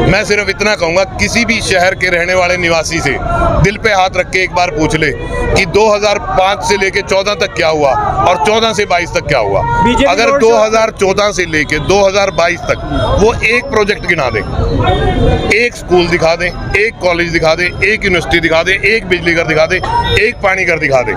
मैं सिर्फ इतना कहूँगा, किसी भी शहर के रहने वाले निवासी से दिल पे हाथ रख के एक बार पूछ ले कि 2005 से लेके 14 तक क्या हुआ और 14 से 22 तक क्या हुआ। अगर 2014 से लेके 2022 तक वो एक प्रोजेक्ट गिना दे, एक स्कूल दिखा दे, एक कॉलेज दिखा दे, एक यूनिवर्सिटी दिखा दे, एक बिजली घर दिखा दे, एक पानी घर दिखा दे।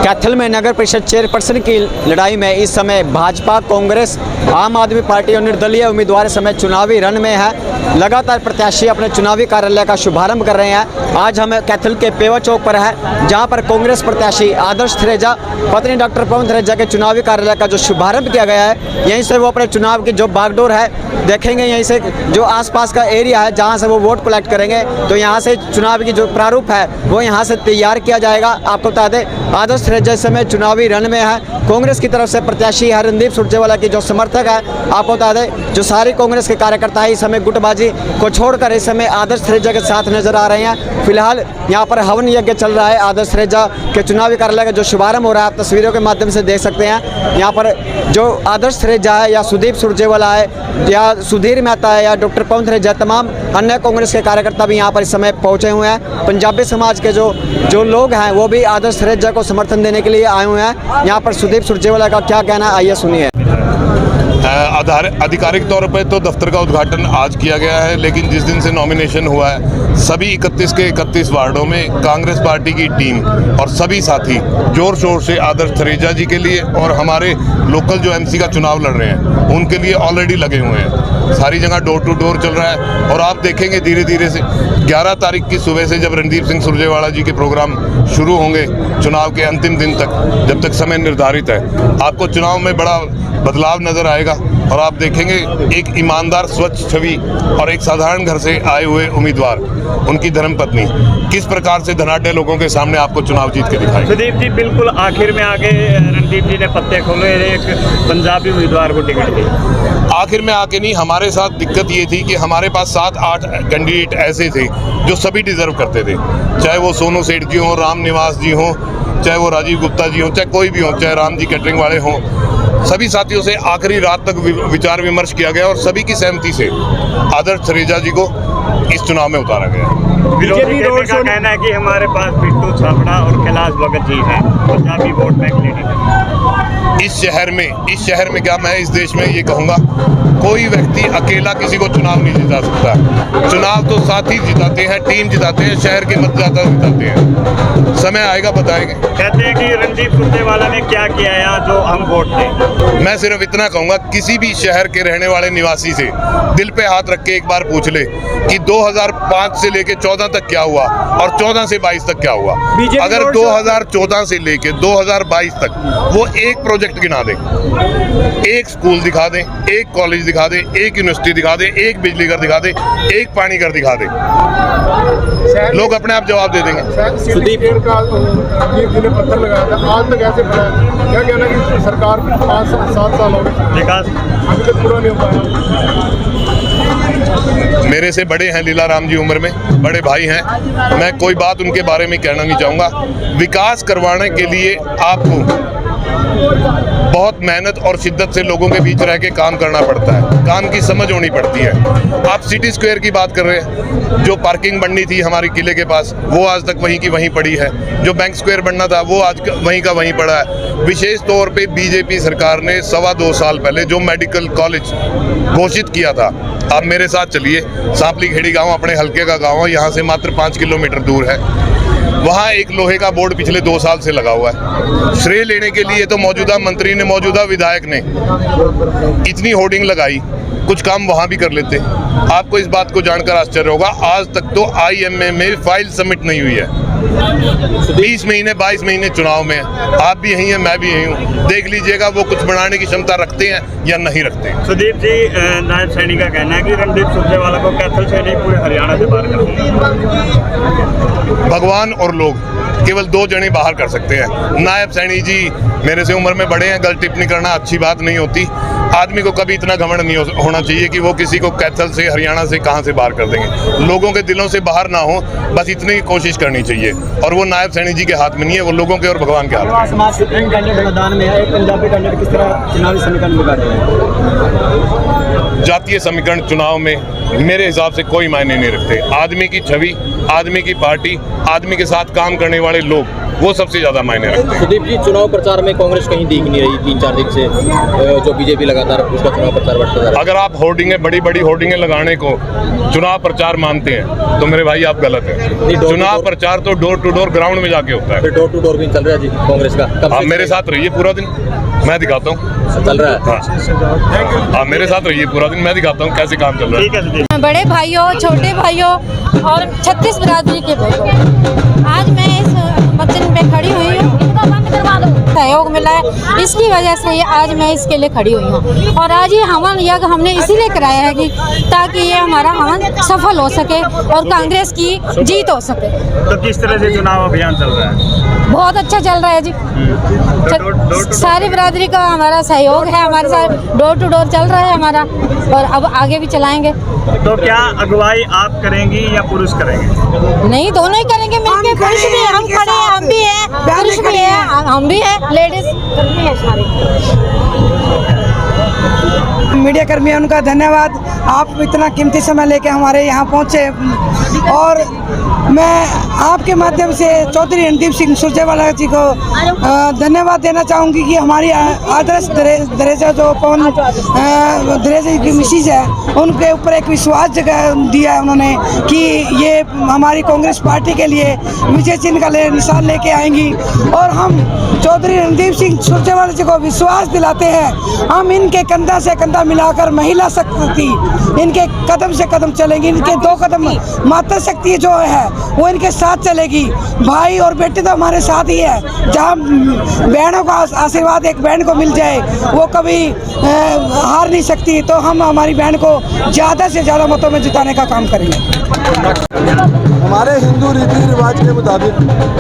कैथल में नगर परिषद चेयरपर्सन की लड़ाई में इस समय भाजपा, कांग्रेस, आम आदमी पार्टी और निर्दलीय उम्मीदवार इस समय चुनावी रण में है। लगातार प्रत्याशी अपने चुनावी कार्यालय का शुभारंभ कर रहे हैं। आज हम कैथल के पेवा चौक पर है, जहां पर कांग्रेस प्रत्याशी आदर्श थरेजा पत्नी डॉक्टर पवन थरेजा के चुनावी कार्यालय का जो शुभारंभ किया गया है, यहीं से वो अपने चुनाव की जो बागडोर है देखेंगे। यहीं से जो आसपास का एरिया है जहां से वो वोट कलेक्ट करेंगे, तो यहाँ से चुनाव की जो प्रारूप है वो यहाँ से तैयार किया जाएगा। आपको बता दें, आदर्श थरेजा इस समय चुनावी रण में है। कांग्रेस की तरफ से प्रत्याशी है रणदीप सुरजेवाला की जो समर्थक है। आपको बता दें, जो सारी कांग्रेस के कार्यकर्ता है इस समय गुटबाजी को छोड़कर इस समय आदर्श थरेजा के साथ नजर आ रहे हैं। फिलहाल यहाँ पर हवन यज्ञ चल रहा है। आदर्श थरेजा के चुनावी कार्यालय का जो शुभारंभ हो रहा है, आप तस्वीरों के माध्यम से देख सकते हैं। यहाँ पर जो आदर्श थरेजा है या सुदीप सुरजेवाला है या सुधीर मेहता है या डॉक्टर पवन थरेजा, तमाम अन्य कांग्रेस के कार्यकर्ता भी यहाँ पर इस समय पहुँचे हुए हैं। पंजाबी समाज के जो लोग हैं वो भी आदर्श थरेजा को समर्थन देने के लिए आए हुए हैं। यहाँ पर सुदीप सुरजेवाला का क्या कहना है, आइए सुनिए। आधिकारिक तौर पर तो दफ्तर का उद्घाटन आज किया गया है, लेकिन जिस दिन से नॉमिनेशन हुआ है, सभी 31 के 31 वार्डों में कांग्रेस पार्टी की टीम और सभी साथी जोर शोर से आदर्श थरेजा जी के लिए और हमारे लोकल जो एमसी का चुनाव लड़ रहे हैं उनके लिए ऑलरेडी लगे हुए हैं। सारी जगह डोर टू डोर चल रहा है और आप देखेंगे धीरे धीरे से 11 तारीख की सुबह से जब रणदीप सिंह सुरजेवाला जी के प्रोग्राम शुरू होंगे चुनाव के अंतिम दिन तक, जब तक समय निर्धारित है, आपको चुनाव में बड़ा बदलाव नजर आएगा और आप देखेंगे एक ईमानदार, स्वच्छ छवि और एक साधारण घर से आए हुए उम्मीदवार, उनकी धर्मपत्नी किस प्रकार से धनाढ्य लोगों के सामने आपको चुनाव जीत के दिखाएंगे। सुदीप जी, बिल्कुल आखिर में आके रणदीप जी ने पत्ते खोले, एक पंजाबी उम्मीदवार को टिकट दी। आखिर में आके नहीं, हमारे साथ दिक्कत ये थी कि हमारे पास 7-8 कैंडिडेट ऐसे थे जो सभी डिजर्व करते थे, चाहे वो सोनू सेठ जी हों, राम निवास जी हों, चाहे वो राजीव गुप्ता जी हों, चाहे कोई भी हो, चाहे राम जी कैटरिंग वाले हों। सभी साथियों से आखिरी रात तक विचार विमर्श किया गया और सभी की सहमति से आदर्श थरेजा जी को इस चुनाव में उतारा गया। बीजेपी का कहना है कि हमारे पास बिट्टू छाबड़ा और कैलाश भगत जी हैं पंजाबी वोट बैंक लेने का। इस शहर में क्या, मैं इस देश में ये कहूँगा, कोई व्यक्ति अकेला किसी को चुनाव नहीं जिता सकता। चुनाव तो साथी जिताते हैं, टीम जिताते हैं, शहर के मतदाता जिताते हैं। समय आएगा बताएंगे। कहते हैं कि रणदीप सुरजेवाला ने क्या किया यहाँ जो हम वोट दें। मैं सिर्फ इतना कहूँगा, किसी भी शहर के रहने वाले निवासी से दिल पे हाथ रख के एक बार पूछ ले कि 2005 से लेके 14 तक क्या हुआ और 14 से 22 तक क्या हुआ। अगर 2014 से लेके 2022 तक वो एक प्रोजेक्ट गिना दे, एक स्कूल दिखा दे, एक कॉलेज दिखा दे, एक यूनिवर्सिटी दिखा दे, एक बिजली घर दिखा दे, एक पानी घर दिखा दे, लोग अपने आप जवाब दे देंगे। सुदीप जी ने पत्थर लगाया था, आज तक ऐसे पड़ा है। क्या कहना कि सरकार 5-7 साल हो गए, विकास अभी तक पूरा नहीं हो पाया। मेरे से बड़े हैं लीला राम जी, उम्र में बड़े भाई हैं, मैं कोई बात उनके बारे में कहना नहीं चाहूँगा। विकास करवाने के लिए आपको बहुत मेहनत और शिद्दत से लोगों के बीच रह के काम करना पड़ता है, काम की समझ होनी पड़ती है। आप सिटी स्क्वायर की बात कर रहे हैं, जो पार्किंग बननी थी हमारी किले के पास वो आज तक वहीं की वहीं पड़ी है, जो बैंक स्क्वायर बनना था वो आज वहीं का वहीं पड़ा है। विशेष तौर पे बीजेपी सरकार ने 2.25 साल पहले जो मेडिकल कॉलेज घोषित किया था, आप मेरे साथ चलिए, सांपली खेड़ी गाँव अपने हल्के का गाँव है, यहाँ से मात्र 5 किलोमीटर दूर है। वहाँ एक लोहे का बोर्ड पिछले 2 साल से लगा हुआ है। श्रेय लेने के लिए तो मौजूदा मंत्री ने, मौजूदा विधायक ने इतनी होर्डिंग लगाई, कुछ काम वहाँ भी कर लेते। आपको इस बात को जानकर आश्चर्य होगा, आज तक तो IMA में फाइल सबमिट नहीं हुई है। 20 महीने 22 महीने चुनाव में, आप भी यही हैं, मैं भी यही हूँ, देख लीजिएगा वो कुछ बनाने की क्षमता रखते हैं या नहीं रखते हैं। सुदीप जी, नायब सैनी का कहना है कि रणदीप सुरजेवाला को कैथल से नहीं पूरे हरियाणा से बाहर कर दिया। भगवान और लोग केवल 2 जने बाहर कर सकते हैं। नायब सैनी जी मेरे से उम्र में बड़े हैं, गलत टिप्पणी करना अच्छी बात नहीं होती। आदमी को कभी इतना घमंड नहीं होना चाहिए कि वो किसी को कैथल से, हरियाणा से कहाँ से बाहर कर देंगे। लोगों के दिलों से बाहर ना हो, बस इतनी ही कोशिश करनी चाहिए, और वो नायब सैनी जी के हाथ में नहीं है, वो लोगों के और भगवान के हाथ में। समाज से 3 कैंडिडेट मैदान में है, एक पंजाबी कैंडिडेट किस तरह चुनावी समीकरण बिगाड़ रहे हैं? जातीय समीकरण चुनाव में मेरे हिसाब से कोई मायने नहीं रखते। आदमी की छवि, आदमी की पार्टी, आदमी के साथ काम करने वाले लोग, वो सबसे ज्यादा मायने रखते हैं। सुदीप जी, चुनाव प्रचार में कांग्रेस कहीं दिख नहीं रही 3-4 दिन से, जो बीजेपी लगातार उसका चुनाव प्रचार बढ़ता जा रहा है। अगर आप होर्डिंगें, बड़ी बड़ी होर्डिंगें लगाने को चुनाव प्रचार मानते हैं तो मेरे भाई आप गलत हैं। चुनाव प्रचार तो डोर टू डोर ग्राउंड में जाके होता है। फिर डोर टू डोर भी चल रहा है जी कांग्रेस का। आप मेरे साथ रहिए पूरा दिन, मैं दिखाता हूँ। चल रहा है। आप मेरे साथ रहिए पूरा दिन, मैं दिखाता हूँ कैसे काम चल रहा है। ठीक है सुदीप। बड़े भाइयों, छोटे भाइयों और 36 बिरादरी के भाइयों, आज मैं इस वचन पे खड़ी हुई हूँ। सहयोग मिला है, इसकी वजह से ये आज मैं इसके लिए खड़ी हुई हूँ। और आज ये हवन यज्ञ हमने इसीलिए कराया है कि ताकि ये हमारा हवन सफल हो सके और कांग्रेस की जीत हो सके। तो किस तरह से चुनाव अभियान चल रहा है? बहुत अच्छा चल रहा है जी। सारी बिरादरी का हमारा सहयोग है, हमारे साथ डोर टू डोर चल रहा है हमारा, और अब आगे भी चलाएंगे। तो क्या अगुवाई आप करेंगी या पुरुष करेंगे? नहीं, दोनों ही करेंगे मिलके। पुरुष भी है, हम खड़े हैं, हम भी हैं, पुरुष भी है, हम भी हैं, लेडीज भी है सारे। मीडिया कर्मी हैं, उनका धन्यवाद। आप इतना कीमती समय लेके हमारे यहाँ पहुँचे, और मैं आपके माध्यम से चौधरी रणदीप सिंह सुरजेवाला जी को धन्यवाद देना चाहूँगी कि हमारी आदर्श दरेजा जो पवन दरेजा की मिसिज है, उनके ऊपर एक विश्वास जगह दिया है उन्होंने कि ये हमारी कांग्रेस पार्टी के लिए विजय चिन्ह का निशान लेके आएंगी। और हम चौधरी रणदीप सिंह सुरजेवाला जी को विश्वास दिलाते हैं, हम इनके कंधा से कंधा मिलाकर महिला शक्ति इनके कदम से कदम चलेंगी। इनके 2 कदम माता शक्ति जो है वो इनके साथ चलेगी। भाई और बेटे तो हमारे साथ ही है। जहाँ बहनों का आशीर्वाद एक बहन को मिल जाए वो कभी हार नहीं सकती। तो हम हमारी बहन को ज़्यादा से ज़्यादा मतों में जिताने का काम करेंगे। हमारे हिंदू रीति रिवाज के मुताबिक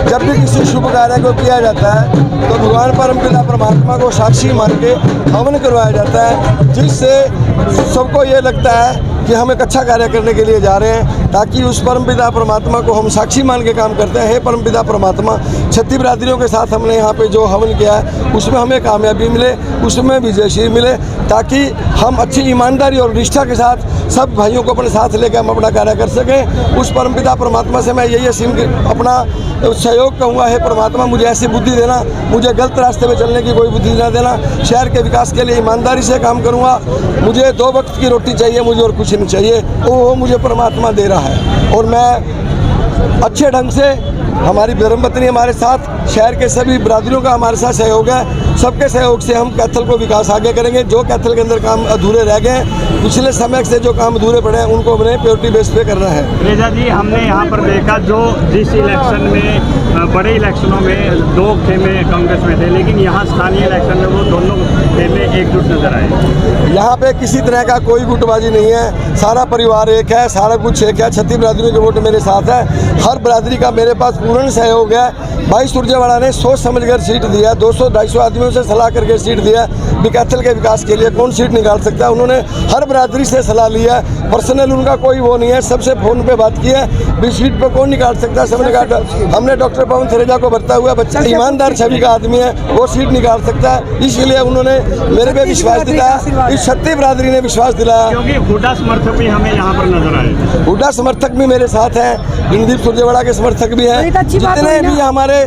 जब भी किसी शुभ कार्य को किया जाता है तो भगवान परमपिता परमात्मा को साक्षी मान के हवन करवाया जाता है, जिससे सबको ये लगता है कि हम एक अच्छा कार्य करने के लिए जा रहे हैं, ताकि उस परमपिता परमात्मा को हम साक्षी मान के काम करते हैं। हे परमपिता परमात्मा, 36 बिरादरियों के साथ हमने यहाँ पे जो हवन किया है उसमें हमें कामयाबी मिले, उसमें विजयश्री मिले, ताकि हम अच्छी ईमानदारी और निष्ठा के साथ सब भाइयों को अपने साथ लेकर हम अपना कार्य कर सकें। उस परमपिता परमात्मा से मैं यही अपना सहयोग कहूँगा। हे परमात्मा, मुझे ऐसी बुद्धि देना, मुझे गलत रास्ते में चलने की कोई बुद्धि ना देना। शहर के विकास के लिए ईमानदारी से काम करूँगा। मुझे 2 वक्त की रोटी चाहिए, मुझे और कुछ नहीं चाहिए, वो मुझे परमात्मा दे रहा है। और मैं अच्छे ढंग से, हमारी धर्मपत्नी हमारे साथ, शहर के सभी बिरादरियों का हमारे साथ सहयोग है। सबके सहयोग से हम कैथल को विकास आगे करेंगे। जो कैथल के अंदर काम अधूरे रह गए हैं, पिछले समय से जो काम अधूरे पड़े हैं, उनको हमने प्रायोरिटी बेस पे करना है। रेजा जी, हमने यहाँ पर देखा जो जिस इलेक्शन में, बड़े इलेक्शनों में 2 खेमे कांग्रेस में थे, लेकिन यहाँ स्थानीय इलेक्शन में वो दोनों खेमे एकजुट नजर आए। यहाँ पे किसी तरह का कोई गुटबाजी नहीं है, सारा परिवार एक है, सारा कुछ एक है। 36 बिरादरियों के वोट मेरे साथ है, हर बिरादरी का मेरे पास पूर्ण सहयोग है। भाई सुरजेवाला ने सोच समझकर सीट दिया, 200-250 आदमियों से सलाह करके सीट दिया। कैथल के विकास के लिए कौन सीट निकाल सकता है, उन्होंने हर बिरादरी से सलाह लिया। पर्सनल उनका कोई वो नहीं है, सबसे फ़ोन पे बात की है भी सीट पर कौन निकाल सकता है। सबने कहा हमने डॉक्टर पवन थरेजा को भरता हुआ बच्चा ईमानदार छवि का आदमी है, वो सीट निकाल सकता है। इसलिए उन्होंने मेरे पे विश्वास दिलाया, इस 36 बिरादरी ने विश्वास दिलाया। क्योंकि हुड्डा समर्थक भी हमें यहाँ पर नजर आए। हुड्डा समर्थक भी मेरे साथ हैं, रणदीप सुरजेवाला के समर्थक भी हैं, जितने भी हमारे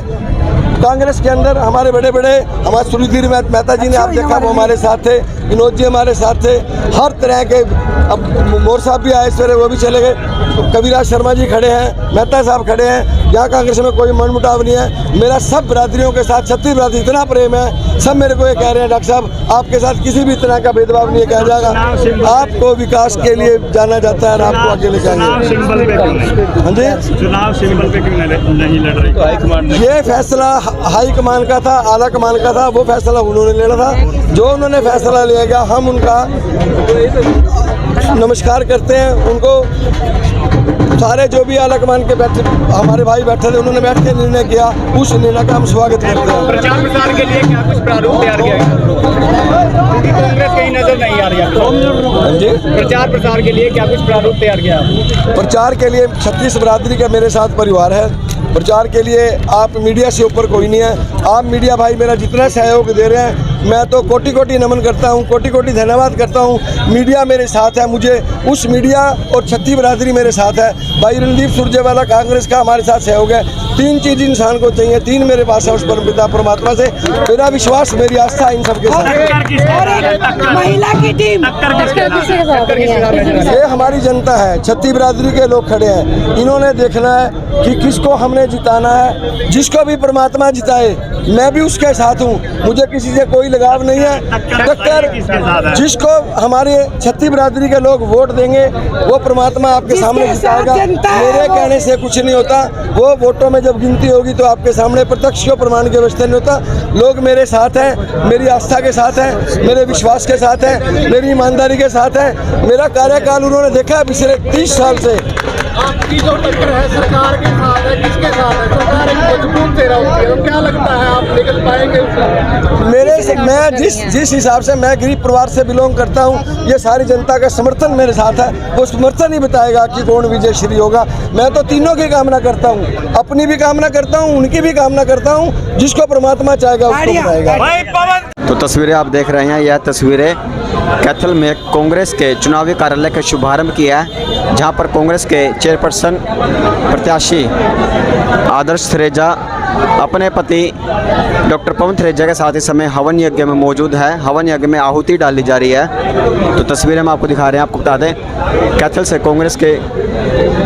कांग्रेस के अंदर हमारे बड़े बड़े, हमारे सुधीर मेहता जी ने आप देखा वो हमारे साथ थे, विनोद जी हमारे साथ थे, हर तरह के। अब मोर साहब भी आए सवेरे, वो भी चले गए। कविराज शर्मा जी खड़े हैं, मेहता साहब खड़े हैं। यहाँ कांग्रेस में कोई मनमुटाव नहीं है। मेरा सब बिरादरियों के साथ 36 बिरादरी इतना प्रेम है, सब मेरे को ये कह रहे हैं डॉक्टर साहब आपके साथ किसी भी तरह का भेदभाव नहीं किया जाएगा, आपको विकास के लिए जाना जाता है, आपको आगे लेके आएंगे। सिंबल पे क्यों नहीं? हाँ जी, चुनाव सिंबल पे क्यों नहीं लड़ रही? हाईकमान ये फैसला हाईकमान का था, आला कमान का था, वो फैसला उन्होंने लेना था। जो उन्होंने फैसला लिया गया, हम उनका नमस्कार करते हैं। उनको सारे जो भी आला कमान के बैठे हमारे भाई बैठे थे, उन्होंने बैठ के निर्णय किया, उस निर्णय का हम स्वागत करते हैं। प्रचार प्रसार के लिए क्या कुछ प्रारूप तैयार किया गया? क्योंकि कांग्रेस कहीं नजर नहीं आ रही है। जी, प्रचार प्रसार के लिए क्या कुछ प्रारूप तैयार किया? प्रचार के लिए 36 बिरादरी का मेरे साथ परिवार है। प्रचार के लिए आप मीडिया से ऊपर कोई नहीं है। आप मीडिया भाई मेरा जितना सहयोग दे रहे हैं, मैं तो कोटि कोटि नमन करता हूँ, कोटि कोटि धन्यवाद करता हूँ। मीडिया मेरे साथ है, मुझे उस मीडिया और छत्ती बरादरी मेरे साथ है। भाई रणदीप सुरजेवाला कांग्रेस का हमारे साथ सहयोग है। 3 चीज़ इंसान को चाहिए, 3 मेरे पास है उस परमपिता परमात्मा से। मेरा विश्वास, मेरी आस्था इन सबके साथ है। महिला की टीम ये हमारी जनता है, छत्ती बरादरी के लोग खड़े हैं। इन्होंने देखना है कि किसको हमने जिताना है। जिसको भी परमात्मा जिताए, मैं भी उसके साथ हूँ। मुझे किसी से कोई लगाव नहीं है। टक्कर जिसको हमारे छत्ती बरादरी के लोग वोट देंगे, वो परमात्मा आपके सामने जिताएगा। मेरे कहने से कुछ नहीं होता। वो वोटों में जब गिनती होगी तो आपके सामने प्रत्यक्ष को प्रमाण की व्यवस्था नहीं होता। लोग मेरे साथ हैं, मेरी आस्था के साथ हैं, मेरे विश्वास के साथ हैं, मेरी ईमानदारी के साथ हैं। मेरा कार्यकाल उन्होंने देखा है पिछले 30 साल से। आपकी जो टक्कर है सरकार के साथ है, किसके साथ है? सरकार एक मजबूत चेहरा होती है, तो क्या लगता है आप निकल पाएंगे? मेरे से मैं जिस हिसाब से मैं गरीब परिवार से बिलोंग करता हूँ, ये सारी जनता का समर्थन मेरे साथ है। वो समर्थन ही बताएगा कि कौन विजय श्री होगा। मैं तो तीनों की कामना करता हूँ, अपनी भी कामना करता हूँ, उनकी भी कामना करता हूँ। जिसको परमात्मा चाहेगा उसको बताएगा। तो तस्वीरें आप देख रहे हैं, यह तस्वीरें कैथल में कांग्रेस के चुनावी कार्यालय का शुभारंभ किया है, जहां पर कांग्रेस के चेयरपर्सन प्रत्याशी आदर्श थरेजा अपने पति डॉक्टर पवन थरेजा के साथ इस समय हवन यज्ञ में मौजूद है। हवन यज्ञ में आहुति डाली जा रही है। तो तस्वीरें हम आपको दिखा रहे हैं। आपको बता दें, कैथल से कांग्रेस के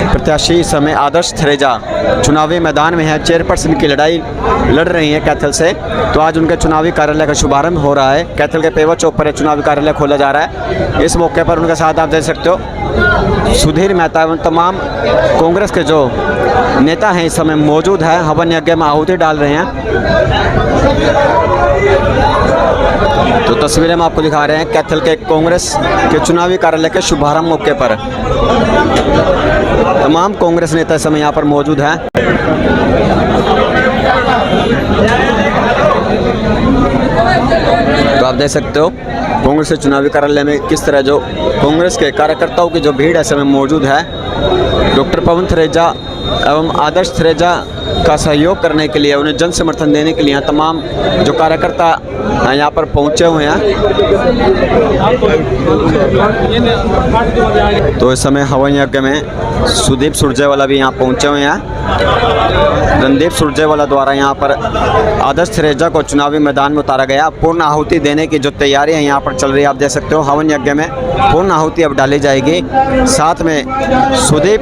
प्रत्याशी इस समय आदर्श थरेजा चुनावी मैदान में है। चेयरपर्सन की लड़ाई लड़ रही है कैथल से। तो आज उनके चुनावी कार्यालय का शुभारंभ हो रहा है। कैथल के पेवर चौक पर चुनावी कार्यालय खोला जा रहा है। इस मौके पर उनके साथ आप देख सकते हो सुधीर मेहता एवं तमाम कांग्रेस के जो नेता हैं इस समय मौजूद है। हवन यज्ञ में आहुति डाल रहे हैं। तो तस्वीरें हम आपको दिखा रहे हैं कैथल के कांग्रेस के चुनावी कार्यालय के शुभारंभ मौके पर तमाम कांग्रेस नेता इस समय यहाँ पर मौजूद हैं। तो आप देख सकते हो कांग्रेस के चुनावी कार्यालय में किस तरह जो कांग्रेस के कार्यकर्ताओं की जो भीड़ है समय मौजूद है। डॉक्टर पवन थरेजा एवं आदर्श थरेजा का सहयोग करने के लिए, उन्हें जन समर्थन देने के लिए तमाम जो कार्यकर्ता यहाँ पर पहुँचे हुए हैं। तो इस समय हवन यज्ञ में सुदीप सुरजेवाला भी यहाँ पहुँचे हुए हैं। रणदीप सुरजेवाला द्वारा यहाँ पर आदर्श थरेजा को चुनावी मैदान में उतारा गया। पूर्ण आहुति देने की जो तैयारियां यहाँ पर चल रही है, आप देख सकते हो हवन यज्ञ में पूर्ण आहुति अब डाली जाएगी। साथ में सुदीप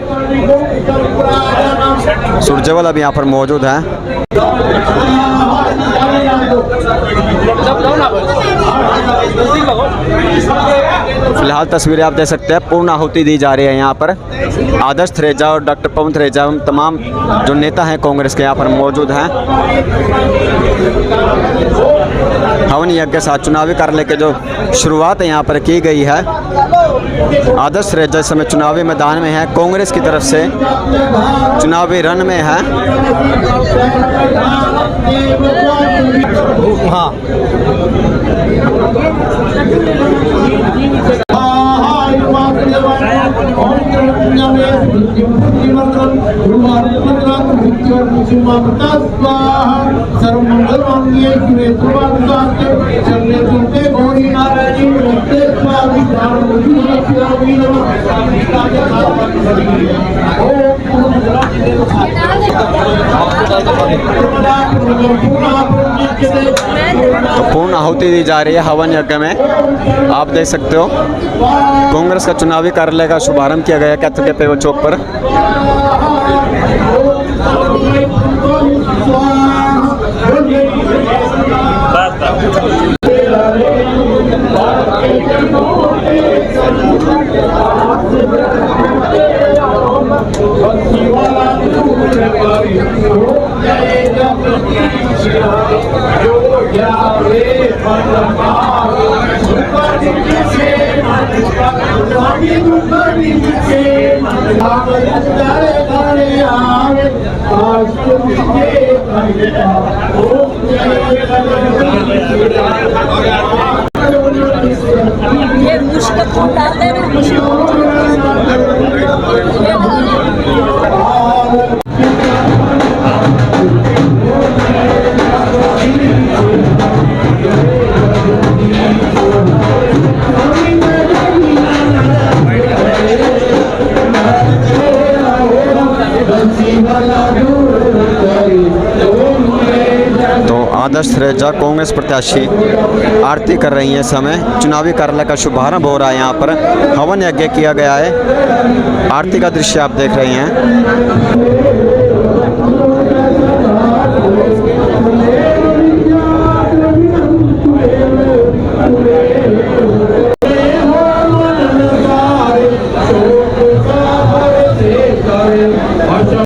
सुरजेवाला भी यहाँ पर मौजूद है। फिलहाल तस्वीरें आप देख सकते हैं, पूर्ण आहुति दी जा रही है यहाँ पर। आदर्श थरेजा और डॉक्टर पवन थरेजा एवं तमाम जो नेता हैं कांग्रेस के यहाँ पर मौजूद हैं। हवन यज्ञ के साथ चुनावी कार्यालय के जो शुरुआत यहाँ पर की गई है। आदर्श थरेजा इस समय चुनावी मैदान में है, कांग्रेस की तरफ से चुनावी रण में है। हाँ तो पूर्ण आहुति दी जा रही है हवन यज्ञ में। आप देख सकते हो कांग्रेस का चुनावी कार्यालय का शुभारंभ किया गया कैथल के पेवर चौक पर। ये मुश्किल डालते हैं तो आदर्श रेजा कांग्रेस प्रत्याशी आरती कर रही हैं। इस समय चुनावी कार्यालय का शुभारंभ हो रहा है। यहाँ पर हवन यज्ञ किया गया है। आरती का दृश्य आप देख रहे हैं।